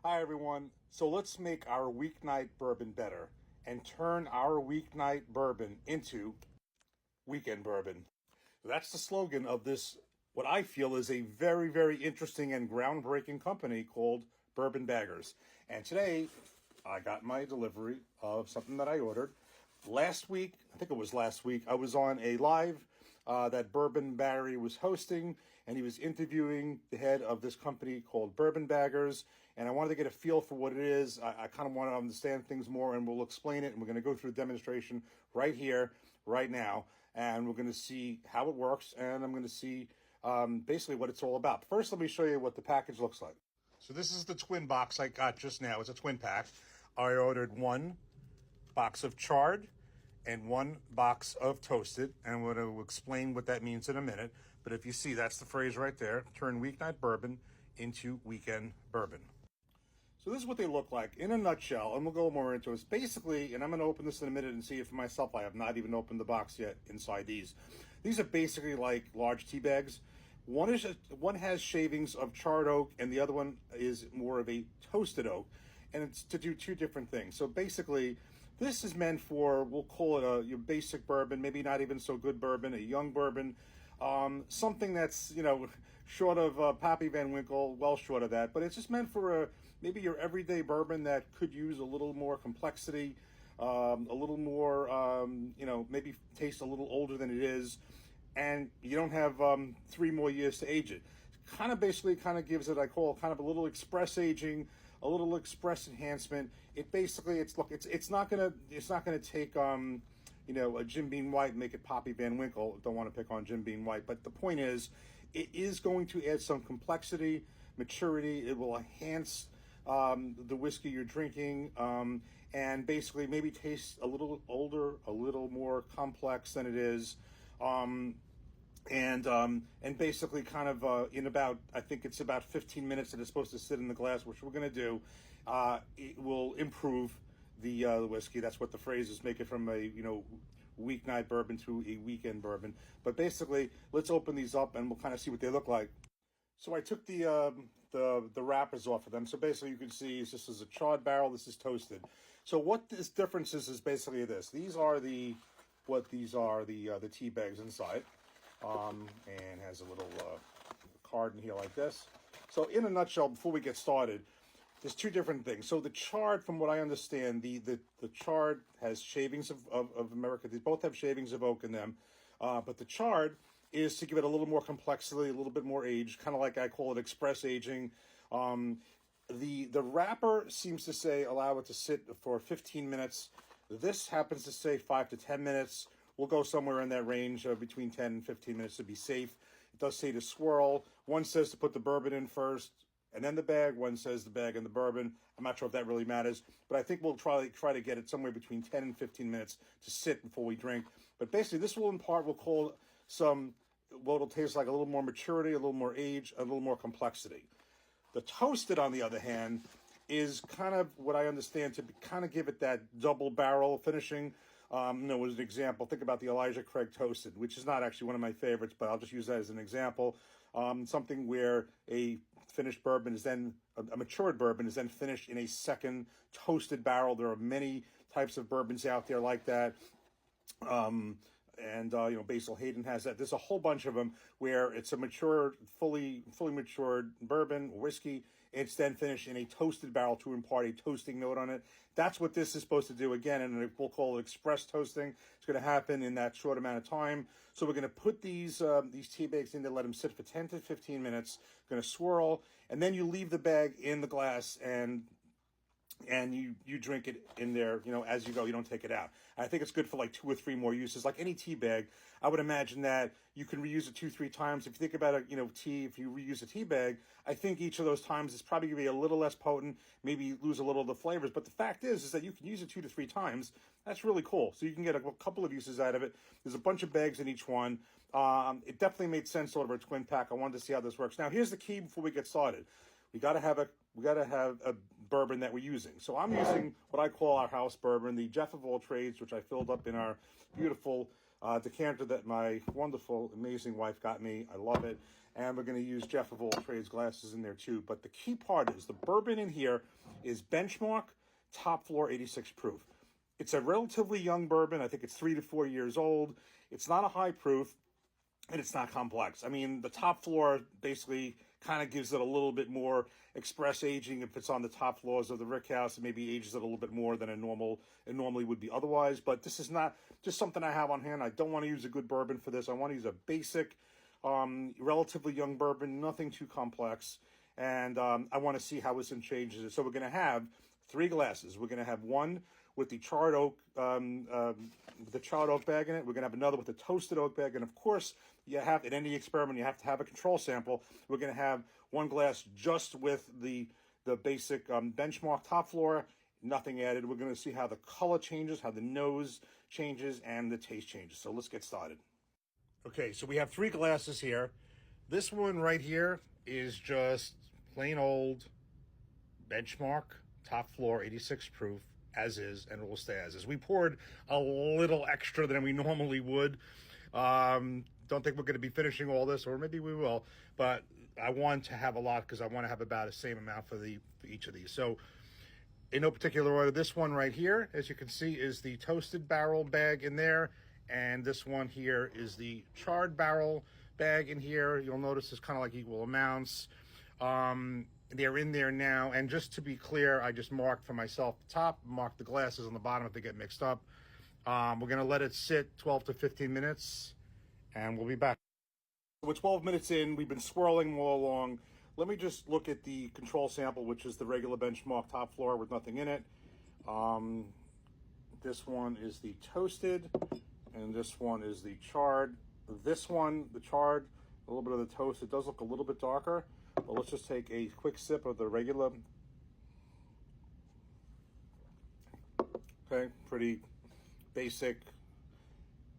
Hi, everyone. So let's make our weeknight bourbon better and turn our weeknight bourbon into weekend bourbon. That's the slogan of this, what I feel is a very, very interesting and groundbreaking company called Bourbon Baggers. And today, I got my delivery of something that I ordered. Last week, I think it was last week, I was on a live that Bourbon Barry was hosting, and he was interviewing the head of this company called Bourbon Baggers, and I wanted to get a feel for what it is. I kind of want to understand things more, and we'll explain it, and we're going to go through a demonstration right here, right now, and we're going to see how it works, and I'm going to see basically what it's all about. First, let me show you what the package looks like. So this is the twin box I got just now. It's a twin pack. I ordered one box of charred and one box of toasted, and I'm going to explain what that means in a minute. But if you see, that's the phrase right there: turn weeknight bourbon into weekend bourbon. So this is what they look like in a nutshell, and we'll go more into it. Basically, and I'm going to open this in a minute and see it for myself. I have not even opened the box yet inside these. These are basically like large tea bags. One has shavings of charred oak, and the other one is more of a toasted oak, and it's to do two different things. So basically, this is meant for, we'll call it your basic bourbon, maybe not even so good bourbon, a young bourbon, something that's, short of Pappy Van Winkle, well short of that, but it's just meant for maybe your everyday bourbon that could use a little more complexity, a little more, maybe taste a little older than it is, and you don't have 3 more years to age it. Basically gives it, I call kind of a little express aging, a little express enhancement. It's not gonna take a Jim Beam White and make it Poppy Van Winkle. Don't want to pick on Jim Beam White, but the point is, it is going to add some complexity, maturity. It will enhance the whiskey you're drinking, and basically maybe taste a little older, a little more complex than it is. And basically in about, I think it's about 15 minutes that it's supposed to sit in the glass, which we're going to do. It will improve the whiskey. That's what the phrase is: make it from a weeknight bourbon to a weekend bourbon. But basically, let's open these up and we'll kind of see what they look like. So I took the wrappers off of them. So basically, you can see this is a charred barrel. This is toasted. So what this difference is basically this: these are the tea bags inside. And has a little card in here like this. So in a nutshell, before we get started, there's two different things. So the charred, from what I understand, the charred has shavings of America. They both have shavings of oak in them. But the charred is to give it a little more complexity, a little bit more age, kind of like I call it express aging. The wrapper seems to say allow it to sit for 15 minutes. This happens to say 5 to 10 minutes. We'll go somewhere in that range of between 10 and 15 minutes to be safe. It does say to swirl. One says to put the bourbon in first and then the bag. One says the bag and the bourbon. I'm not sure if that really matters, but I think we'll try to get it somewhere between 10 and 15 minutes to sit before we drink. But basically, this will impart, we'll call what it'll taste like, a little more maturity, a little more age, a little more complexity. The toasted, on the other hand, is kind of what I understand to kind of give it that double barrel finishing. As an example, think about the Elijah Craig Toasted, which is not actually one of my favorites, but I'll just use that as an example. Something where a finished bourbon is then, a matured bourbon is then finished in a second toasted barrel. There are many types of bourbons out there like that. Basil Hayden has that. There's a whole bunch of them where it's a matured, fully matured bourbon or whiskey. It's then finished in a toasted barrel to impart a toasting note on it. That's what this is supposed to do. Again, and we'll call it express toasting. It's going to happen in that short amount of time. So we're going to put these tea bags in there, let them sit for 10 to 15 minutes. Going to swirl, and then you leave the bag in the glass and you drink it in there, as you go. You don't take it out. I think it's good for like 2 or 3 more uses. Like any tea bag, I would imagine that you can reuse it 2-3 times. If you think about tea, if you reuse a tea bag, I think each of those times is probably going to be a little less potent, maybe lose a little of the flavors. But the fact is that you can use it 2 to 3 times. That's really cool. So you can get a couple of uses out of it. There's a bunch of bags in each one. It definitely made sense to order a twin pack. I wanted to see how this works. Now, here's the key before we get started. We got to have a bourbon that we're using. So I'm using what I call our house bourbon, the Jeff of all trades, which I filled up in our beautiful decanter that my wonderful, amazing wife got me. I love it. And we're going to use Jeff of all trades glasses in there too. But the key part is the bourbon in here is Benchmark Top Floor 86 proof. It's a relatively young bourbon. I think it's 3 to 4 years old. It's not a high proof, and it's not complex. I mean, the top floor basically kind of gives it a little bit more express aging if it's on the top floors of the rick house. It maybe ages it a little bit more than it normally would be otherwise. But this is not just something I have on hand. I don't want to use a good bourbon for this. I want to use a basic, relatively young bourbon, nothing too complex. And I want to see how this changes it. So we're going to have 3 glasses. We're going to have one with the charred oak, bag in it. We're going to have another with the toasted oak bag. And of course, you have, in any experiment, you have to have a control sample. We're going to have one glass just with the basic Benchmark top floor, nothing added. We're going to see how the color changes, how the nose changes, and the taste changes. So let's get started. Okay, so we have 3 glasses here. This one right here is just plain old Benchmark top floor 86 proof, as is, and it will stay as is. We poured a little extra than we normally would. Don't think we're going to be finishing all this, or maybe we will, but I want to have a lot because I want to have about the same amount for each of these. So in no particular order, this one right here, as you can see, is the toasted barrel bag in there, and this one here is the charred barrel bag in here. You'll notice it's kind of like equal amounts. They're in there now, and just to be clear, I just marked for myself the top, marked the glasses on the bottom if they get mixed up. We're going to let it sit 12 to 15 minutes, and we'll be back. We're 12 minutes in. We've been swirling them all along. Let me just look at the control sample, which is the regular Benchmark top floor with nothing in it. This one is the toasted, and this one is the charred. This one, the charred, a little bit of the toast. It does look a little bit darker. But let's just take a quick sip of the regular. Okay, pretty basic.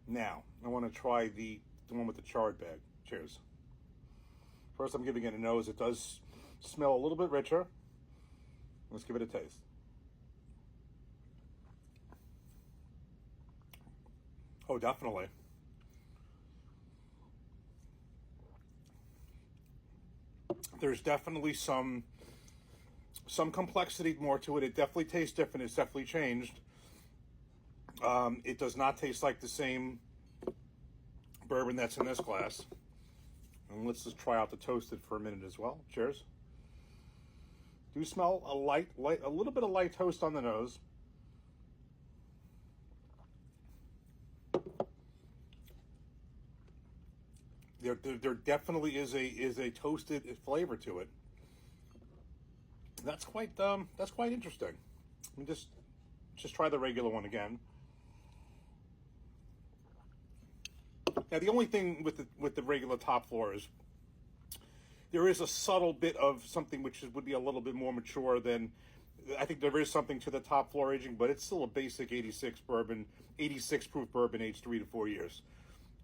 Now, I want to try the one with the charred bag. Cheers. First, I'm giving it a nose. It does smell a little bit richer. Let's give it a taste. Oh, definitely. There's definitely some complexity more to it. It definitely tastes different. It's definitely changed. It does not taste like the same bourbon that's in this glass. And let's just try out the toasted for a minute as well. Cheers. Do smell a little bit of light toast on the nose. There definitely is a toasted flavor to it. That's quite interesting. Let me just try the regular one again. Now the only thing with the regular top floor is there is a subtle bit of something which would be a little bit more mature than. I think there is something to the top floor aging, but it's still a basic 86 bourbon, 86 proof bourbon, aged 3 to 4 years.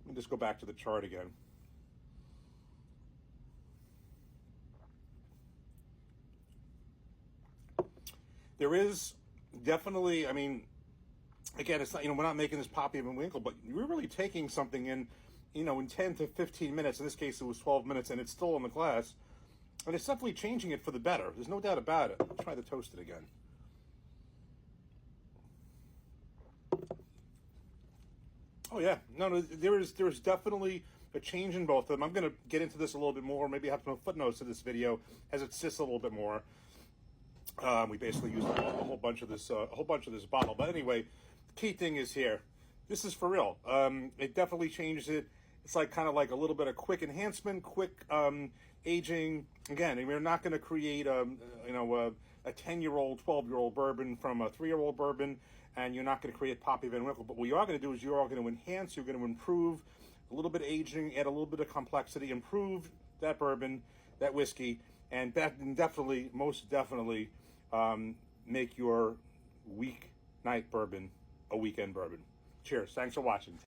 Let me just go back to the chart again. There is definitely, I mean, again, it's not, we're not making this Poppy and Winkle, but we're really taking something in, in 10 to 15 minutes. In this case, it was 12 minutes, and it's still in the glass. And it's definitely changing it for the better. There's no doubt about it. Let's try the toasted again. Oh, yeah. No, there is definitely a change in both of them. I'm going to get into this a little bit more, maybe have some footnotes to this video as it sits a little bit more. We basically used a whole bunch of this bottle. But anyway, the key thing is here. This is for real. It definitely changes it. It's like kind of like a little bit of quick enhancement, quick aging. Again, we're not going to create a 10-year-old, 12-year-old bourbon from a 3-year-old bourbon, and you're not going to create Poppy Van Winkle. But what you are going to do is you are going to enhance. You're going to improve a little bit of aging, add a little bit of complexity, improve that bourbon, that whiskey, and definitely, most definitely, make your weeknight bourbon a weekend bourbon. Cheers. Thanks for watching.